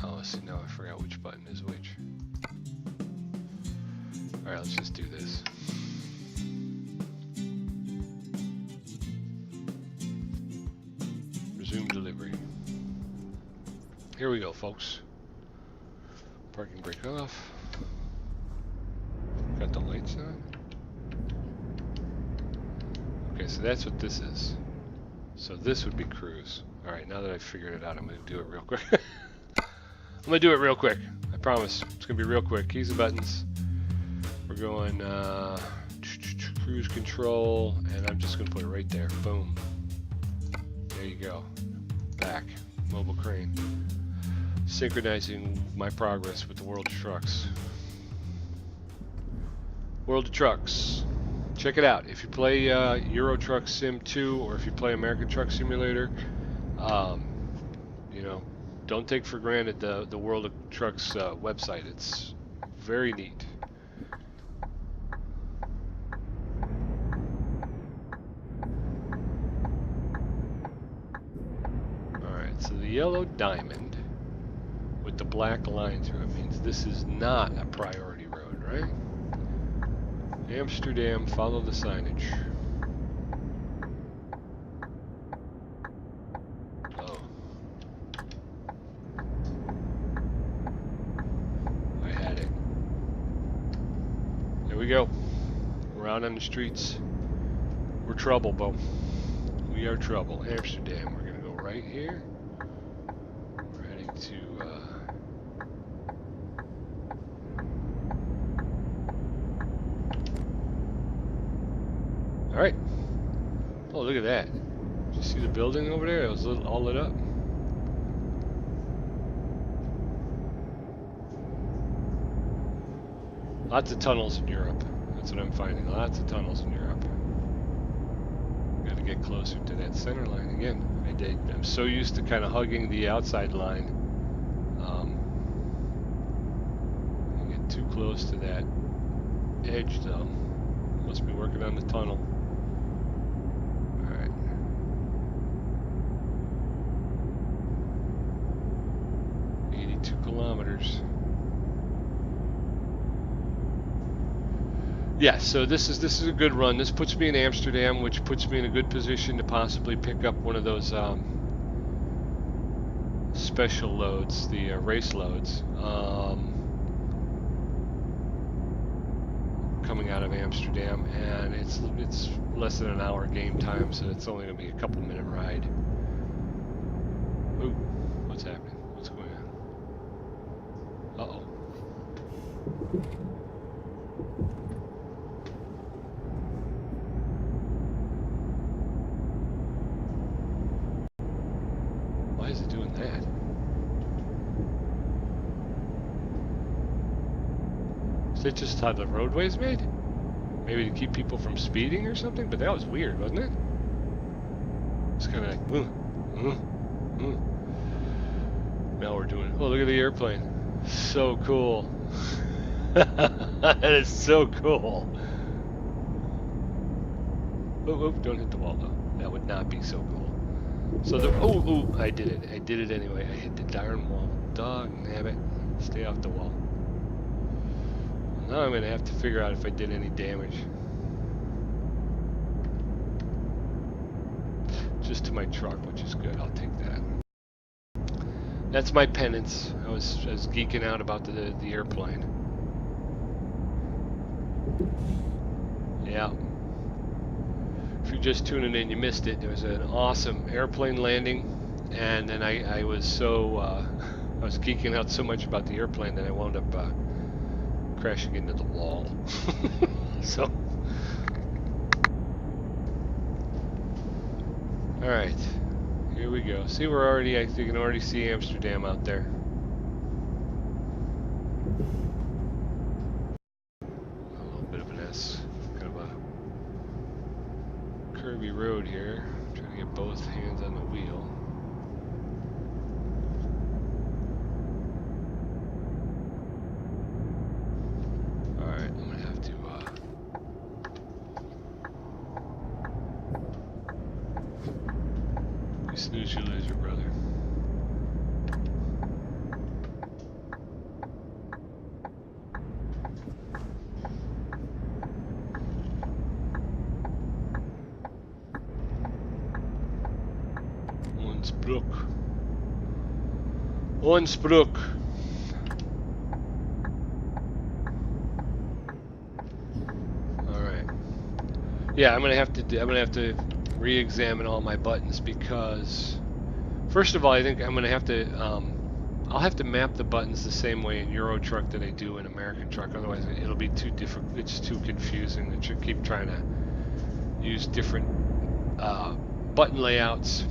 Oh, see, now I forgot which button is which. Alright, let's just do this. Resume delivery. Here we go, folks. Parking brake off. Got the lights on. Okay, so that's what this is. So this would be cruise. Alright, now that I've figured it out, I'm going to do it real quick. I'm going to do it real quick. I promise. It's going to be real quick. Keys and buttons. We're going cruise control, and I'm just going to put it right there. Boom. There you go. Back. Mobile crane. Synchronizing my progress with the World of Trucks. World of Trucks. Check it out. If you play Euro Truck Sim 2 or if you play American Truck Simulator, you know, don't take for granted the World of Trucks website. It's very neat. Alright, so the yellow diamond with the black line through it means this is not a priority road, right? Amsterdam, follow the signage. Oh. I had it. There we go. We're out on the streets. We're trouble, Bo. We are trouble. Amsterdam. We're going to go right here. We're heading to... Alright. Oh, look at that. Did you see the building over there? It was all lit up. Lots of tunnels in Europe. That's what I'm finding. Lots of tunnels in Europe. Got to get closer to that center line again. I'm so used to kind of hugging the outside line. I get too close to that edge though. Must be working on the tunnel. 82 kilometers. Yeah, so this is a good run. This puts me in Amsterdam, which puts me in a good position to possibly pick up one of those special loads, the race loads, coming out of Amsterdam, and it's less than an hour game time, so it's only going to be a couple-minute ride. Ooh, what's happening? What's going on? Uh-oh. Why is it doing that? Is that just how the roadway's made? Maybe to keep people from speeding or something? But that was weird, wasn't it? It's kind of like, Now we're doing it. Oh, look at the airplane. So cool. That is so cool. Oh, don't hit the wall though. That would not be so cool. So the I did it. I did it anyway. I hit the darn wall. Dog nabbit. Stay off the wall. Now I'm gonna have to figure out if I did any damage. Just to my truck, which is good. I'll take that. That's my penance. I was geeking out about the airplane. Yeah. If you're just tuning in, you missed it. There was an awesome airplane landing, and then I was so I was geeking out so much about the airplane that I wound up crashing into the wall. So, all right, here we go. See, we're already. You can already see Amsterdam out there. A little bit of an S, kind of a curvy road here. Trying to get both hands on the wheel. All right, I'm gonna have to. You snooze, you lose, your brother. Onspruck. All right. Yeah, I'm gonna have to re-examine all my buttons because, first of all, I think I'm gonna have to. I'll have to map the buttons the same way in Euro Truck that I do in American Truck. Otherwise, it'll be too difficult. It's too confusing to keep trying to use different button layouts.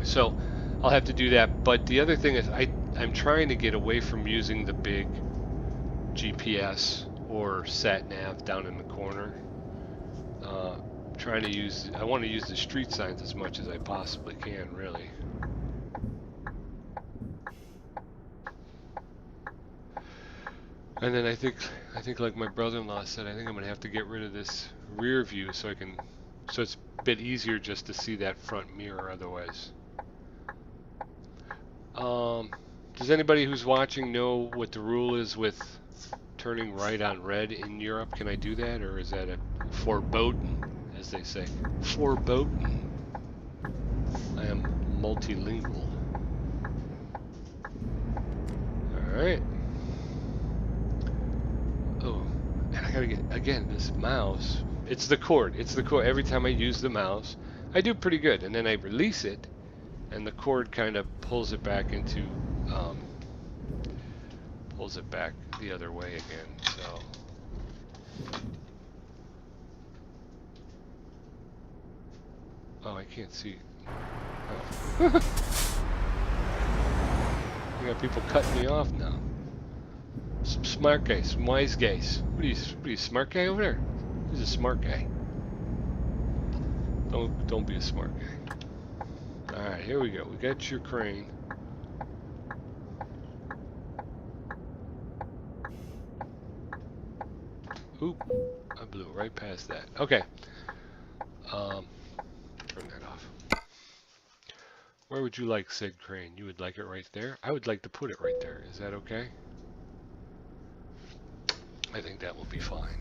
So I'll have to do that. But the other thing is I'm trying to get away from using the big GPS or sat nav down in the corner. I want to use the street signs as much as I possibly can, really. And then I think like my brother-in-law said, I think I'm gonna have to get rid of this rear view so it's a bit easier just to see that front mirror otherwise. Does anybody who's watching know what the rule is with turning right on red in Europe? Can I do that, or is that a verboten, as they say? Verboten. I am multilingual. Alright. Oh, and I gotta get, again, this mouse. It's the cord. Every time I use the mouse, I do pretty good. And then I release it, and the cord kind of pulls it back into, pulls it back the other way again, so. Oh, I can't see. Oh. I got people cutting me off now. Some smart guys, some wise guys. What are you, smart guy over there? Who's a smart guy? Don't be a smart guy. All right, here we go. We got your crane. Oop, I blew right past that. Okay. Turn that off. Where would you like said crane? You would like it right there? I would like to put it right there. Is that okay? I think that will be fine.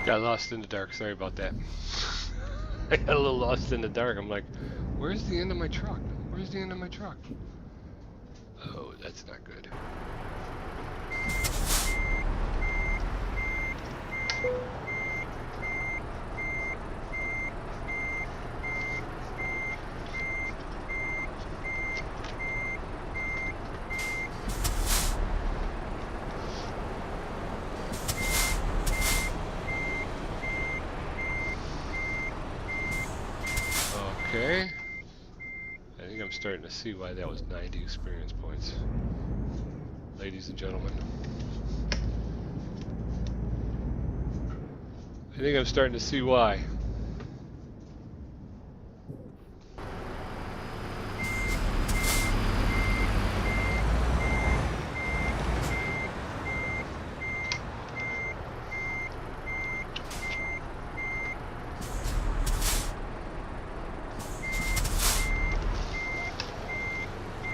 Got lost in the dark. Sorry about that. I got a little lost in the dark. I'm like, where's the end of my truck? Where's the end of my truck? Oh, that's not good. Okay. I think I'm starting to see why that was 90 experience points. Ladies and gentlemen. I think I'm starting to see why.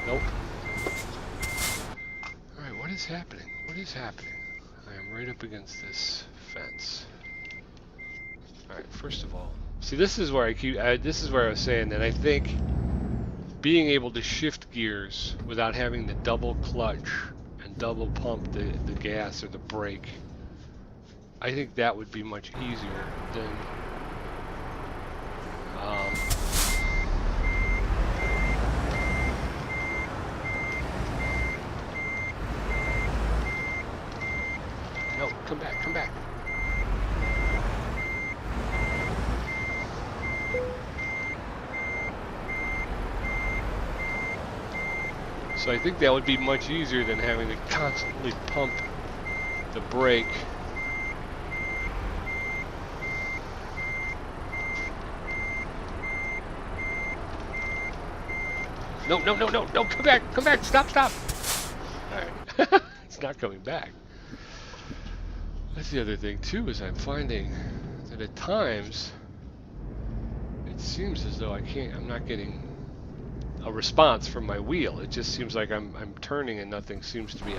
Nope. Alright, what is happening? What is happening? I am right up against this fence. Alright, first of all, see, this is where this is where I was saying that I think being able to shift gears without having to double clutch and double pump the gas or the brake, I think that would be much easier than no, come back, come back. So I think that would be much easier than having to constantly pump the brake. No, no, no, no, no, come back, stop, stop. Alright, it's not coming back. That's the other thing too, is I'm finding that at times it seems as though I'm not getting a response from my wheel. It just seems like I'm turning and nothing seems to be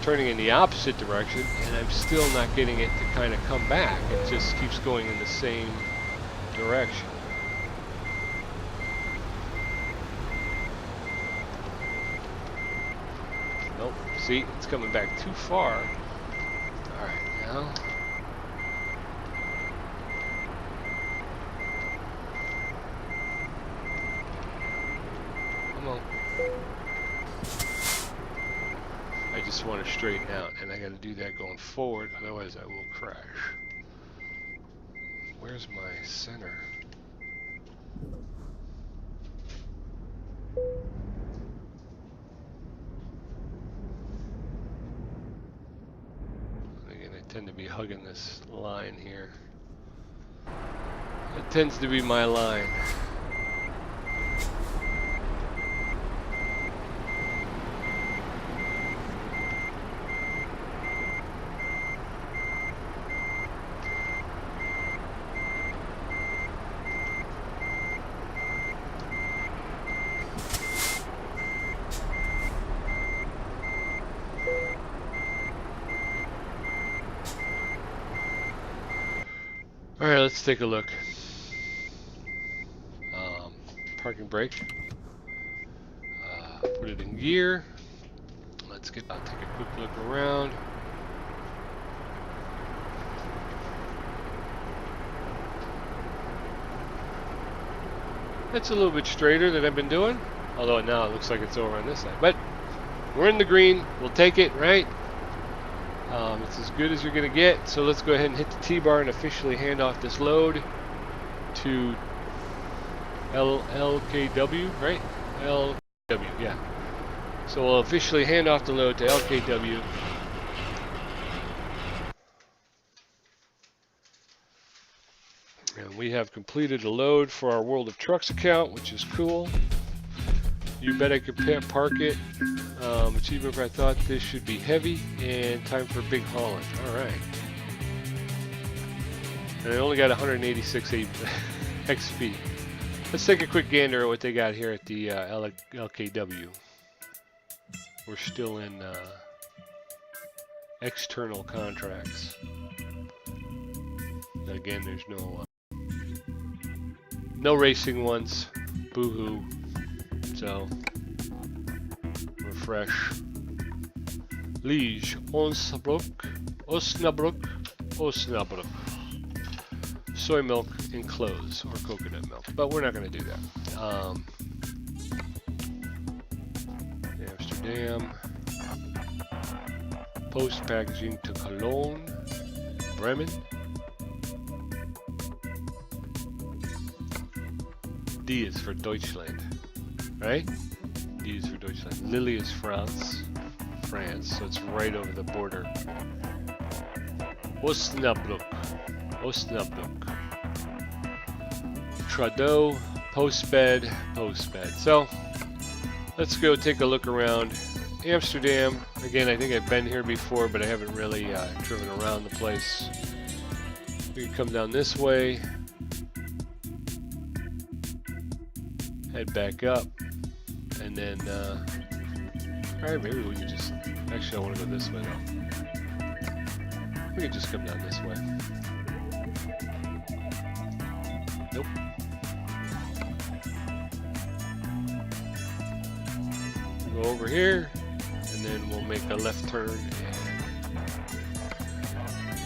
turning in the opposite direction, and I'm still not getting it to kind of come back. It just keeps going in the same direction. Nope, see, it's coming back too far. Alright, now come on. I just want to straighten out, and I got to do that going forward, otherwise I will crash. Where's my center? Again, I tend to be hugging this line here. It tends to be my line. Alright, let's take a look. Parking brake. Put it in gear. I'll take a quick look around. It's a little bit straighter than I've been doing, although now it looks like it's over on this side. But we're in the green. We'll take it, right? It's as good as you're going to get. So let's go ahead and hit the T-bar and officially hand off this load to LKW, right? LKW, yeah. So we'll officially hand off the load to LKW. And we have completed a load for our World of Trucks account, which is cool. You bet I could park it. Achievement for I thought this should be heavy, and time for big hauling. Alright. And I only got 186 XP. Let's take a quick gander at what they got here at the LKW. We're still in external contracts. Again, there's no racing ones. Boo-hoo. So, refresh. Liege, Osnabrück. Soy milk and clothes, or coconut milk. But we're not going to do that. Amsterdam. Post packaging to Cologne. Bremen. D is for Deutschland. Right? D is for Deutschland. Lily is France, so it's right over the border. Osnabrück. Osnabrück. Trudeau, postbed. So let's go take a look around Amsterdam. Again, I think I've been here before, but I haven't really driven around the place. We can come down this way, head back up, and then, alright, maybe we can just, actually I want to go this way though. We can just come down this way. Nope. Go over here, and then we'll make a left turn, and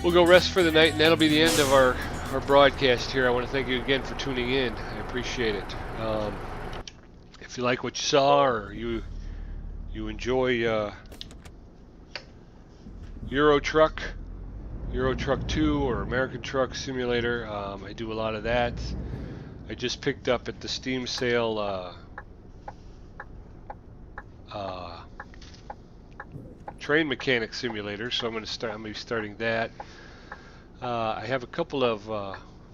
we'll go rest for the night, and that'll be the end of our broadcast here. I want to thank you again for tuning in. I appreciate it. If you like what you saw, or you enjoy Euro Truck 2 or American Truck Simulator, I do a lot of that. I just picked up at the Steam sale Train Mechanic Simulator, so I'm going to be starting that. I have a couple of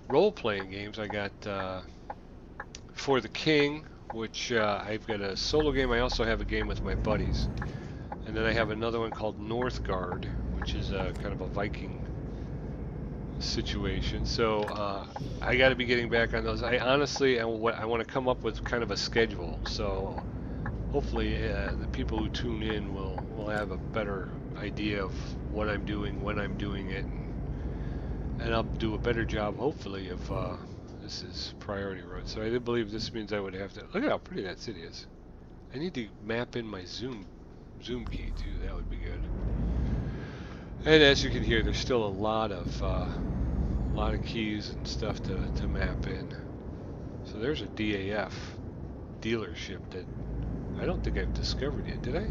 role-playing games. I got For the King, which I've got a solo game. I also have a game with my buddies, and then I have another one called Northgard, which is a kind of a Viking situation. So I got to be getting back on those. I honestly, I want to come up with kind of a schedule. So hopefully the people who tune in will have a better idea of what I'm doing, when I'm doing it, and I'll do a better job, hopefully, of this is priority road. So I did believe this means I would have to look at how pretty that city is. I need to map in my zoom key too. That would be good. And as you can hear, there's still a lot of keys and stuff to map in. So there's a DAF dealership that I don't think I've discovered yet. Did I?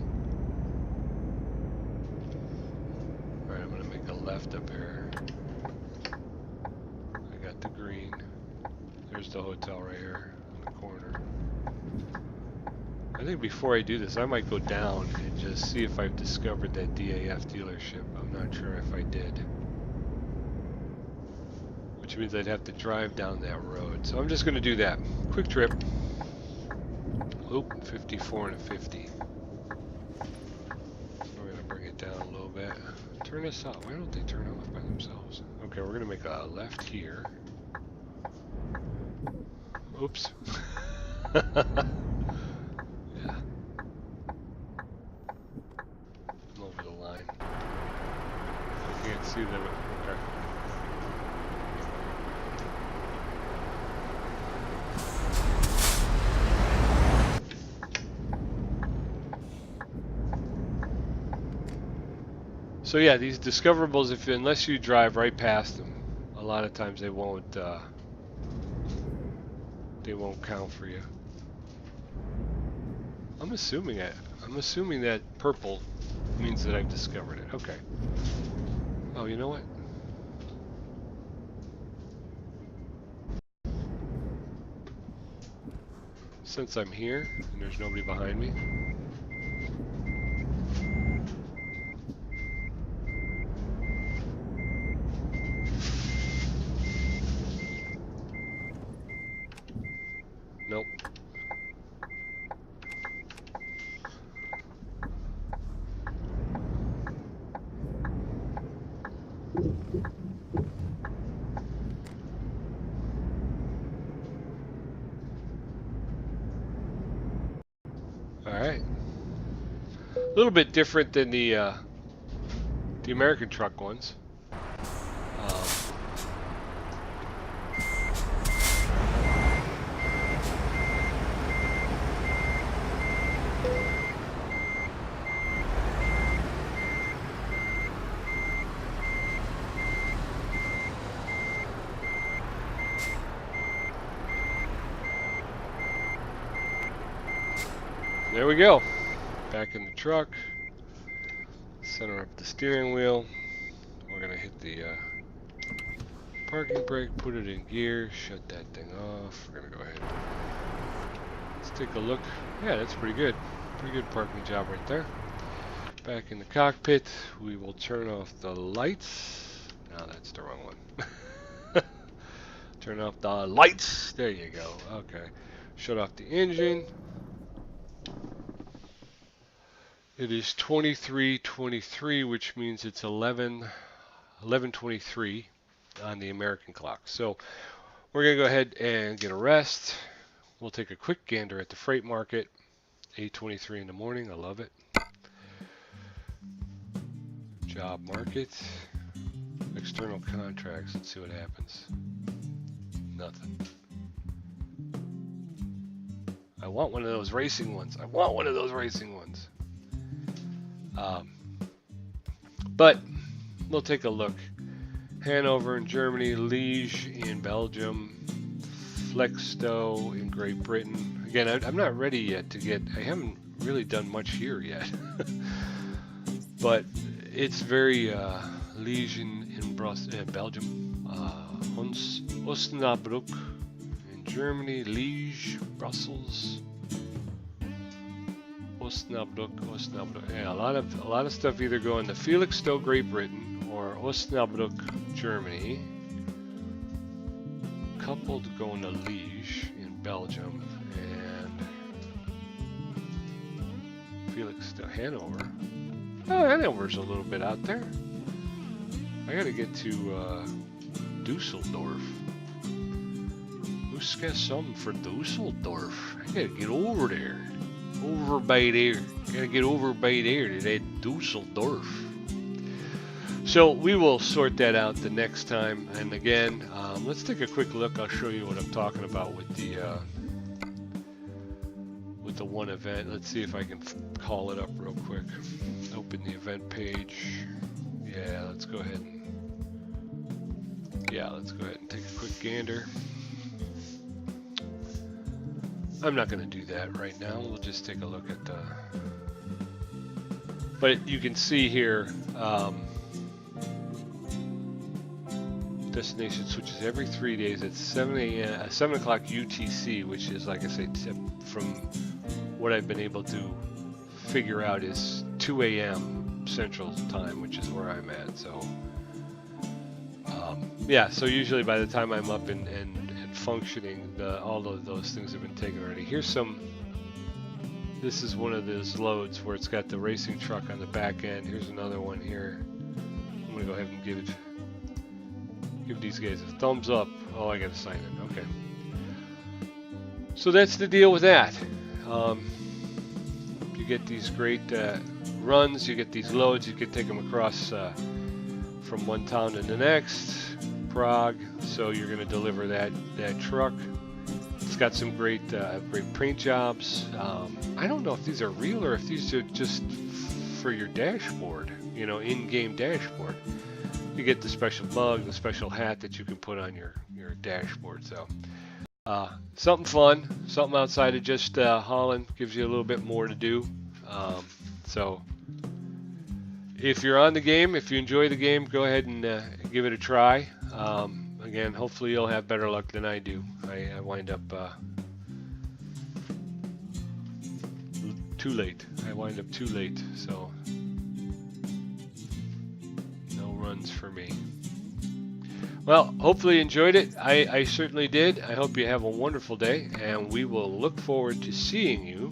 Alright, I'm gonna make a left up here. I got the green. There's the hotel right here in the corner. I think before I do this, I might go down and just see if I've discovered that DAF dealership. I'm not sure if I did. Which means I'd have to drive down that road. So I'm just going to do that. Quick trip. Oop, 54 and a 50. We're going to bring it down a little bit. Turn this off. Why don't they turn off by themselves? Okay, we're going to make a left here. Oops. Yeah. Over the line. I can't see them. Okay. So yeah, these discoverables, unless you drive right past them, a lot of times they won't count for you. I'm assuming that purple means that I've discovered it. Okay. Oh, you know what? Since I'm here and there's nobody behind me, nope. Alright. A little bit different than the American truck ones. There we go. Back in the truck. Center up the steering wheel. We're going to hit the parking brake, put it in gear, shut that thing off. We're going to go ahead. Let's take a look. Yeah, that's pretty good. Pretty good parking job right there. Back in the cockpit, we will turn off the lights. No, that's the wrong one. Turn off the lights. There you go. Okay. Shut off the engine. It is 23:23, which means it's 11:23 on the American clock. So we're going to go ahead and get a rest. We'll take a quick gander at the freight market. 8:23 in the morning. I love it. Job market. External contracts. Let's see what happens. Nothing. I want one of those racing ones. I want one of those racing ones. But we'll take a look. Hanover in Germany, Liège in Belgium, Flexstowe in Great Britain. Again, I'm not ready yet to get, I haven't really done much here yet. But it's very Liège in Belgium, Osnabrück in Germany, Liège, Brussels. Osnabrück. Yeah, a lot of stuff either going to Felixstowe, Great Britain, or Osnabrück, Germany. Coupled going to Liège in Belgium, and Felixstowe, Hanover. Oh, Hanover's a little bit out there. I gotta get to Dusseldorf. Who's got something for Dusseldorf? I gotta get over there. Over by there. Gotta get over by there to that Dusseldorf. So we will sort that out the next time. And again, let's take a quick look. I'll show you what I'm talking about with the one event. Let's see if I can call it up real quick. Open the event page. Yeah, let's go ahead and take a quick gander. I'm not going to do that right now. We'll just take a look at the... But you can see here, destination switches every 3 days at 7 o'clock UTC, which is, like I say, from what I've been able to figure out is 2 a.m. Central Time, which is where I'm at. So, yeah, so usually by the time I'm up and functioning, all of those things have been taken already. Here's some, this is one of those loads where it's got the racing truck on the back end. Here's another one here. I'm gonna go ahead and give these guys a thumbs up. Oh, I gotta sign in. Okay. So that's the deal with that. You get these great runs, you get these loads, you can take them across from one town to the next. Prague, so you're going to deliver that truck. It's got some great paint jobs. I don't know if these are real or if these are just for your dashboard, you know, in-game dashboard. You get the special mug, the special hat that you can put on your dashboard. So something fun, something outside of just hauling, gives you a little bit more to do. So if you're on the game, if you enjoy the game, go ahead and give it a try. Again, hopefully you'll have better luck than I do. I wind up too late. So no runs for me. Well, hopefully you enjoyed it. I certainly did. I hope you have a wonderful day, and we will look forward to seeing you